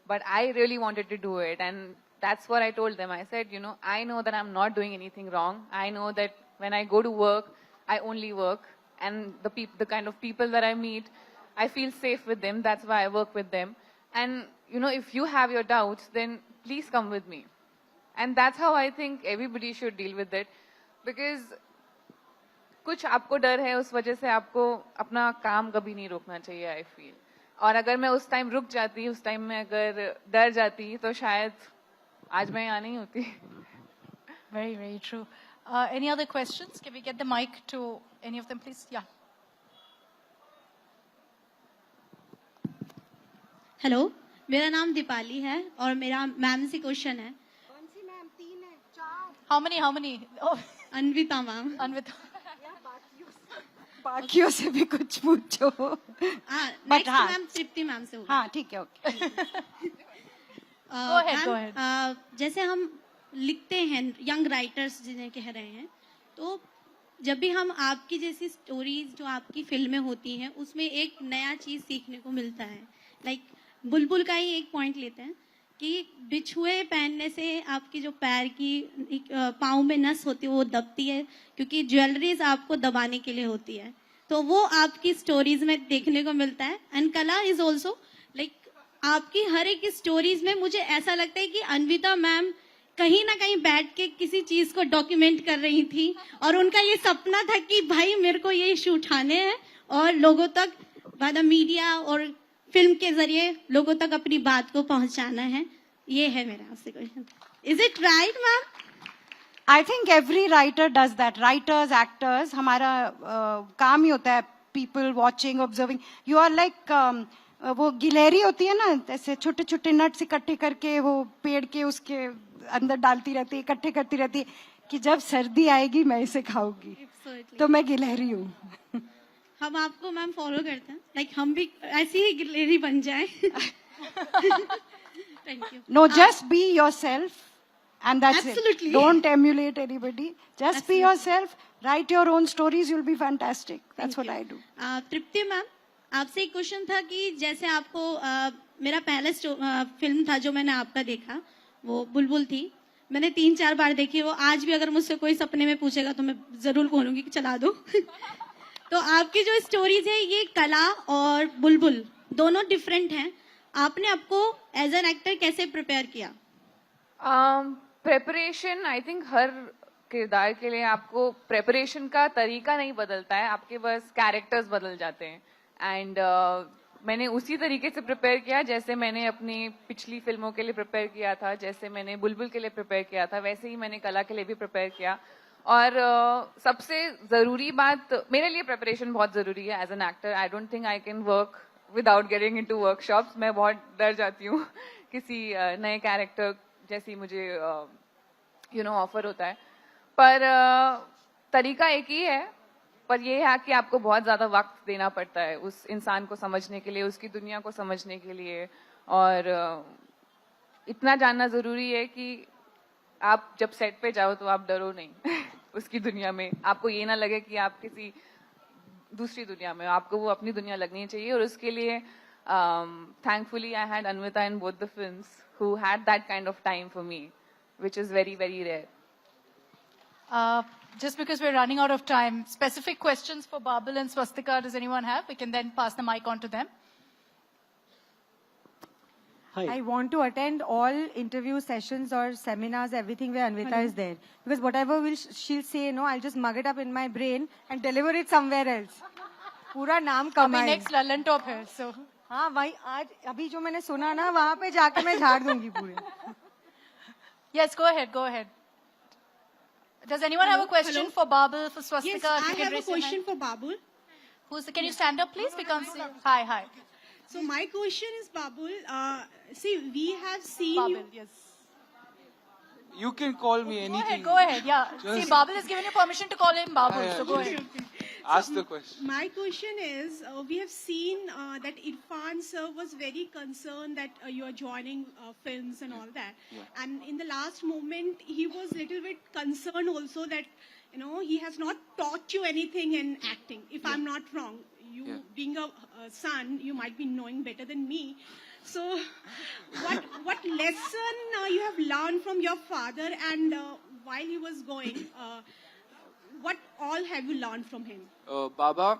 But I really wanted to do it, and that's what I told them. I said, I know that I'm not doing anything wrong. I know that when I go to work, I only work, and the kind of people that I meet, I feel safe with them. That's why I work with them. And, if you have your doubts, then please come with me. And that's how I think everybody should deal with it. Because कुछ आपको डर है, उस वजह से आपको अपना काम कभी नहीं रोकना चाहिए, I feel. और अगर मैं उस टाइम रुक जाती, उस टाइम में अगर डर जाती, तो शायद आज मैं यहाँ नहीं होती. Very, very true. Any other questions? Can we get the mic to any of them, please? Yeah. Hello, मेरा नाम दीपाली है और मेरा मैम से क्वेश्चन है. कौन सी मैम? 3 है, 4. How many? Oh, Anvita ma'am. Anvita. बाकियों से भी कुछ पूछो. नेक्स्ट मैम तृप्ति मैम से होगा. हाँ, ठीक है, ओके. Go ahead. जैसे हम लिखते हैं, यंग राइटर्स जिन्हें कह रहे हैं, तो जब भी हम आपकी जैसी स्टोरीज जो आपकी फिल्में होती हैं, उसमें एक नया चीज सीखने को मिलता है. लाइक बुलबुल का ही एक पॉइंट लेते हैं कि बिछुए पहनने से आपकी जो पैर की पाँव में नस होती है वो दबती है, क्योंकि ज्वेलरीज आपको दबाने के लिए होती है. तो वो आपकी स्टोरीज में देखने को मिलता है. एंड कला इज ऑल्सो लाइक आपकी हर एक स्टोरीज में मुझे ऐसा लगता है कि अन्विता मैम कहीं ना कहीं बैठ के किसी चीज को डॉक्यूमेंट कर रही थी, और उनका ये सपना था कि भाई मेरे को ये इशू उठाने हैं और लोगों तक बाय द मीडिया और फिल्म के जरिए लोगों तक अपनी बात को पहुंचाना है. ये है मेरा आपसे question. Is it right ma'am? I think every writer does that. Writers, actors, हमारा काम ही होता है people watching, observing. You are like वो गिलहरी होती है ना, ऐसे छोटे छोटे नट्स इकट्ठे करके वो पेड़ के उसके अंदर डालती रहती है, इकट्ठे करती रहती है कि जब सर्दी आएगी मैं इसे खाऊंगी. तो मैं गिलहरी हूँ. हम आपको मैम फॉलो करते हैं, लाइक हम भी ऐसी ही गिलहरी बन जाए. Thank you. No, just be yourself, and that's Absolutely. it. Don't emulate anybody. Just be yourself. Write your own stories. You'll be fantastic. That's what I do. Tripti ma'am, आपसे एक क्वेश्चन था कि जैसे आपको मेरा पहला फिल्म था जो मैंने आपका देखा, वो बुलबुल थी. मैंने 3-4 बार देखी. वो आज भी अगर मुझसे कोई सपने में पूछेगा तो मैं जरूर बोलूंगी कि चला दो. तो आपकी जो स्टोरीज है, ये कला और बुलबुल दोनों डिफरेंट हैं. आपने आपको एज एन एक्टर कैसे प्रिपेयर किया? प्रेपरेशन, आई थिंक हर किरदार के लिए आपको प्रेपरेशन का तरीका नहीं बदलता है, आपके बस कैरेक्टर्स बदल जाते हैं. एंड मैंने उसी तरीके से प्रिपेयर किया जैसे मैंने अपनी पिछली फिल्मों के लिए प्रिपेयर किया था, जैसे मैंने बुलबुल के लिए प्रिपेयर किया था, वैसे ही मैंने कला के लिए भी प्रिपेयर किया. और सबसे जरूरी बात, मेरे लिए प्रिपरेशन बहुत जरूरी है as an actor. I don't think I can work without getting into workshops. मैं बहुत डर जाती हूँ किसी नए कैरेक्टर जैसी मुझे ऑफर होता है. पर तरीका एक ही है, पर यह है कि आपको बहुत ज्यादा वक्त देना पड़ता है उस इंसान को समझने के लिए, उसकी दुनिया को समझने के लिए. और इतना जानना जरूरी है कि आप जब सेट पे जाओ तो आप डरो नहीं उसकी दुनिया में. आपको ये ना लगे कि आप किसी दूसरी दुनिया में, आपको वो अपनी दुनिया लगनी चाहिए. और उसके लिए thankfully I had Anvitaa in both the films who had that kind of time for me, which is very, very rare. Just because we're running out of time, specific questions for Babil and Swastika, does anyone have? We can then pass the mic on to them. Hi. I want to attend all interview sessions or seminars, everything where Anvita is there. Because whatever she'll say, I'll just mug it up in my brain and deliver it somewhere else. पूरा नाम कमाए. अभी next Lalan top है, so. हाँ भाई, आज अभी जो मैंने सुना ना, वहाँ पे जाके मैं झाड़ दूंगी पूरे. Yes, go ahead. Does anyone have a question for Babil, for Swastika? Yes, I have a question for Babil. Can you stand up, please? We can't see. Hi. So my question is, Babil, see, we have seen Babil, you. yes. You can call me anything. Go ahead, yeah. Just- See, Babil has given you permission to call him Babil, so go ahead. Ask the question. My question is, we have seen that Irrfan sir was very concerned that you are joining films and all that. Yeah. And in the last moment, he was a little bit concerned also that, you know, he has not taught you anything in acting, if I'm not wrong. You being a son, you might be knowing better than me. So what lesson you have learned from your father, and while he was going, what all have you learned from him? Baba,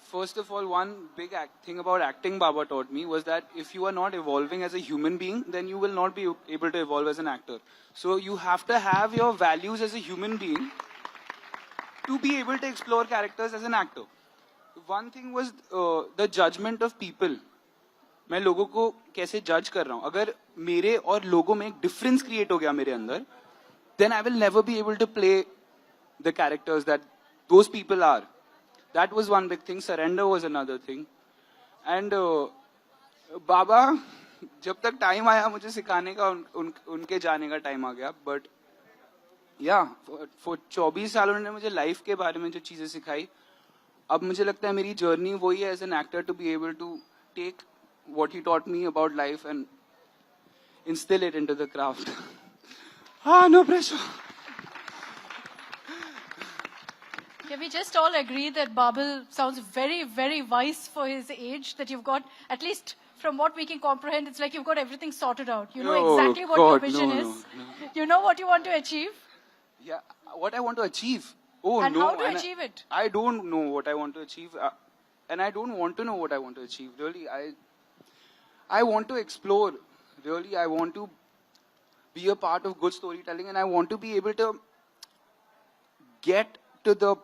first of all, one big thing about acting Baba taught me was that if you are not evolving as a human being, then you will not be able to evolve as an actor. So you have to have your values as a human being to be able to explore characters as an actor. One thing was the judgment of people. मैं लोगों को कैसे जज कर रहा हूँ. अगर मेरे और लोगों में एक डिफरेंस क्रिएट हो गया मेरे अंदर, then I will never be able to play the characters that those people are. That was one big thing. Surrender was another thing. And बाबा, जब तक टाइम आया मुझे सिखाने का, उनके जाने का टाइम आ गया. But yeah, for 24 साल उन्होंने मुझे लाइफ के बारे में जो चीजें सिखाई, अब मुझे लगता है मेरी जर्नी वही है as an actor to be able to take what he taught me about life and instill it into the craft. No pressure. Can we just all agree that Babil sounds very, very wise for his age, that you've got, at least from what we can comprehend, it's like you've got everything sorted out. You know exactly what your vision is. No. You know what you want to achieve. Yeah, what I want to achieve. And how to achieve it. I don't know what I want to achieve. And I don't want to know what I want to achieve. Really, I want to explore. Really, I want to be a part of good storytelling, and I want to be able to get to the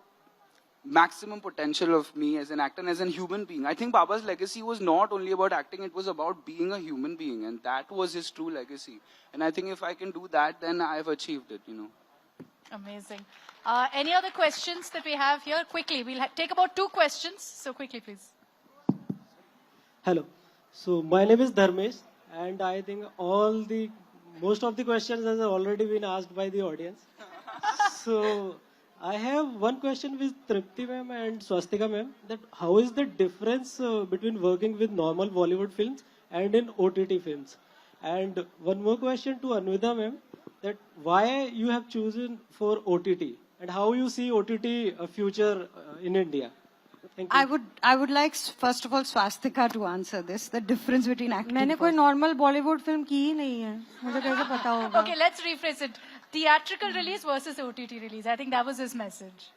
maximum potential of me as an actor and as a human being. I think Baba's legacy was not only about acting, it was about being a human being, and that was his true legacy. And I think if I can do that, then I've achieved it, you know. Amazing. Any other questions that we have here? Quickly, we'll take about 2 questions. So quickly, please. Hello. So my name is Dharmesh, and I think most of the questions has already been asked by the audience. So I have one question with Tripti ma'am and Swastika ma'am, that how is the difference between working with normal Bollywood films and in OTT films? And one more question to Anvitaa ma'am, that why you have chosen for OTT and how you see OTT future in India? Thank you. I would like first of all Swastika to answer this. The difference between acting. मैंने कोई normal Bollywood film की ही नहीं है. मुझे कैसे पता होगा? Okay, let's rephrase it. Theatrical release versus OTT release. I think that was his message.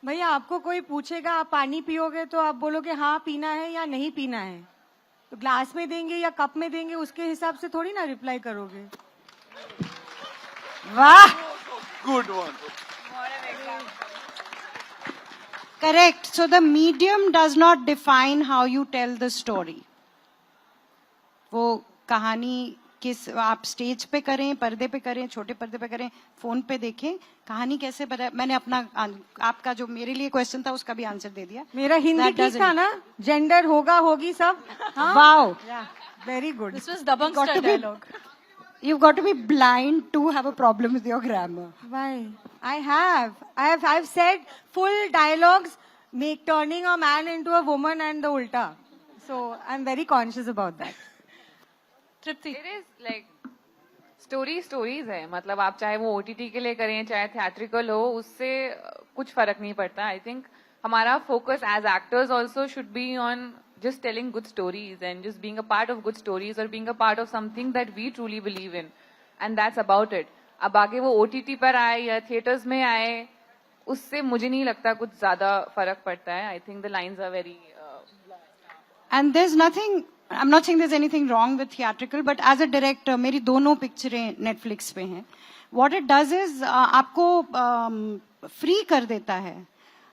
भैया आपको कोई पूछेगा आप पानी पियोगे तो आप बोलोगे हाँ पीना है या नहीं पीना है. तो ग्लास में देंगे या कप में देंगे उसके हिसाब से थोड़ी ना रिप्लाई करोगे. वाह. Good one. Correct. So the medium does not define how you tell the story. वो कहानी किस आप स्टेज पे करें, पर्दे पे करें, छोटे पर्दे पे करें, फोन पे देखें, कहानी कैसे बता. मैंने अपना आपका जो मेरे लिए क्वेश्चन था उसका भी आंसर दे दिया. मेरा हिंदी ठीक था ना? जेंडर होगा होगी सब. Wow. Very good. This was Dabang style dialogue. You've got to be blind to have a problem with your grammar. Why? I've said full dialogues make turning a man into a woman and the ulta. So I'm very conscious about that. Tripti. It is like stories है. मतलब आप चाहे वो OTT के लिए करें, चाहे theatrical हो, उससे कुछ फर्क नहीं पड़ता. I think हमारा focus as actors also should be on just telling good stories and just being a part of good stories or being a part of something that we truly believe in. And that's about it. अब आगे वो OTT पर आए या theaters में आए, उससे मुझे नहीं लगता कुछ ज़्यादा फर्क पड़ता है. I think the lines are very... And there's nothing, I'm not saying there's anything wrong with theatrical, but as a director, मेरी दोनों पिक्चरें Netflix पे हैं. What it does is, आपको free कर देता है.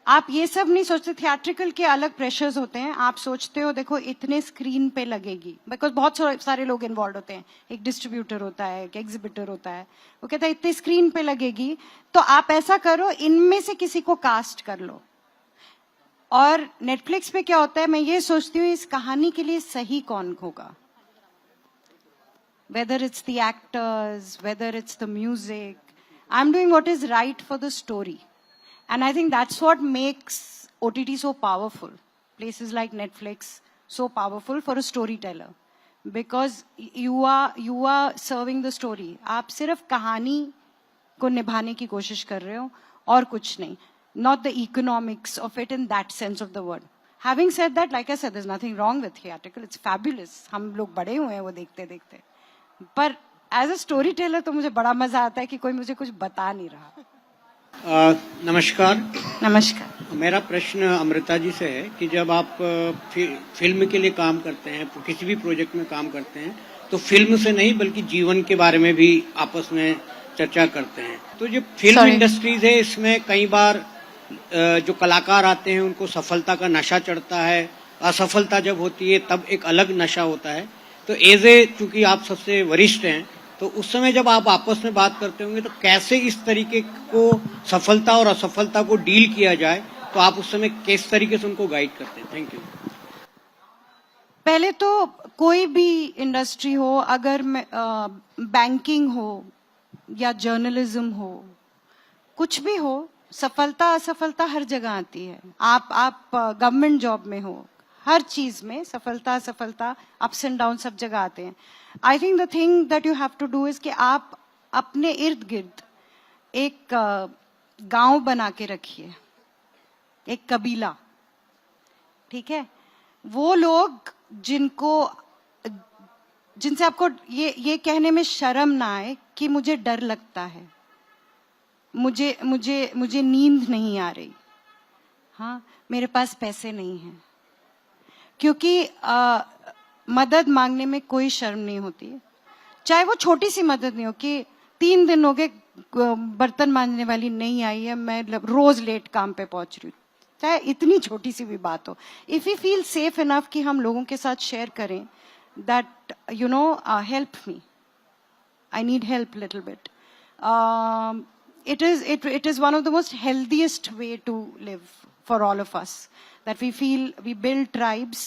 आप ये सब नहीं सोचते. थिएट्रिकल के अलग प्रेशर्स होते हैं. आप सोचते हो देखो इतने स्क्रीन पे लगेगी, बिकॉज बहुत सारे लोग इन्वॉल्व होते हैं. एक डिस्ट्रीब्यूटर होता है, एक एग्जिबिटर होता है. वो कहता है इतने स्क्रीन पे लगेगी, तो आप ऐसा करो इनमें से किसी को कास्ट कर लो. और नेटफ्लिक्स पे क्या होता है, मैं ये सोचती हूँ इस कहानी के लिए सही कौन होगा. Whether it's the actors, whether it's the music, I am doing what is right for the story. And I think that's what makes OTT so powerful? Places like Netflix so powerful for a storyteller because you are serving the story. आप सिर्फ कहानी को निभाने की कोशिश कर रहे हो और कुछ नहीं. Not the economics of it in that sense of the word. Having said that, like I said, there's nothing wrong with theatrical. It's fabulous. हम लोग बड़े हुए हैं वो देखते देखते. पर as a storyteller तो मुझे बड़ा मजा आता है कि कोई मुझे कुछ बता नहीं रहा. नमस्कार. नमस्कार. मेरा प्रश्न अमृता जी से है कि जब आप फिल्म के लिए काम करते हैं, किसी भी प्रोजेक्ट में काम करते हैं, तो फिल्म से नहीं बल्कि जीवन के बारे में भी आपस में चर्चा करते हैं. तो जो फिल्म इंडस्ट्रीज है इसमें कई बार जो कलाकार आते हैं उनको सफलता का नशा चढ़ता है, असफलता जब होती है तब एक अलग नशा होता है. तो एज ए चूंकि आप सबसे वरिष्ठ हैं तो उस समय जब आप आपस में बात करते होंगे तो कैसे इस तरीके को सफलता और असफलता को डील किया जाए, तो आप उस समय किस तरीके से उनको गाइड करते हैं? Thank you. पहले तो कोई भी इंडस्ट्री हो, अगर बैंकिंग हो या जर्नलिज्म हो, कुछ भी हो, सफलता असफलता हर जगह आती है. आप गवर्नमेंट जॉब में हो, हर चीज में सफलता असफलता अप्स एंड डाउन सब जगह आते हैं. I think the thing that you have to do is कि आप अपने इर्द गिर्द एक गांव बना के रखिए, एक कबीला. ठीक है, वो लोग जिनसे आपको ये कहने में शर्म ना आए कि मुझे डर लगता है, मुझे नींद नहीं आ रही, हाँ मेरे पास पैसे नहीं हैं. क्योंकि मदद मांगने में कोई शर्म नहीं होती है, चाहे वो छोटी सी मदद नहीं हो कि 3 दिन हो गए बर्तन मांजने वाली नहीं आई है, मैं रोज लेट काम पे पहुंच रही हूँ, चाहे इतनी छोटी सी भी बात हो. If you feel safe enough कि हम लोगों के साथ शेयर करें that you know help me, I need help little bit, it is one of the most healthiest way to live for all of us, that we feel we build tribes.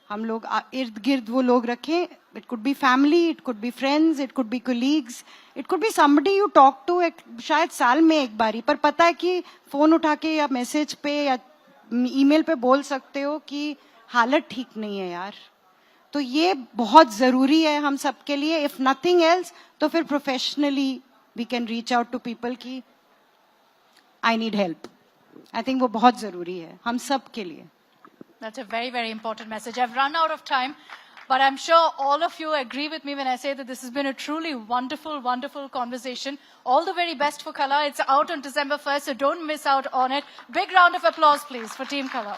हम लोग इर्द गिर्द वो लोग रखें. It could be family, it could be friends, it could be colleagues, it could be somebody you talk to शायद साल में एक बारी, पर पता है कि फोन उठा के या मैसेज पे या ईमेल पे बोल सकते हो कि हालत ठीक नहीं है यार. तो ये बहुत जरूरी है हम सबके लिए. इफ नथिंग एल्स तो फिर professionally we can reach out to people की I need help. I think वो बहुत जरूरी है हम सब के लिए. That's a very, very important message. I've run out of time, but I'm sure all of you agree with me when I say that this has been a truly wonderful, wonderful conversation. All the very best for Qala. It's out on December 1st, so don't miss out on it. Big round of applause, please, for Team Qala.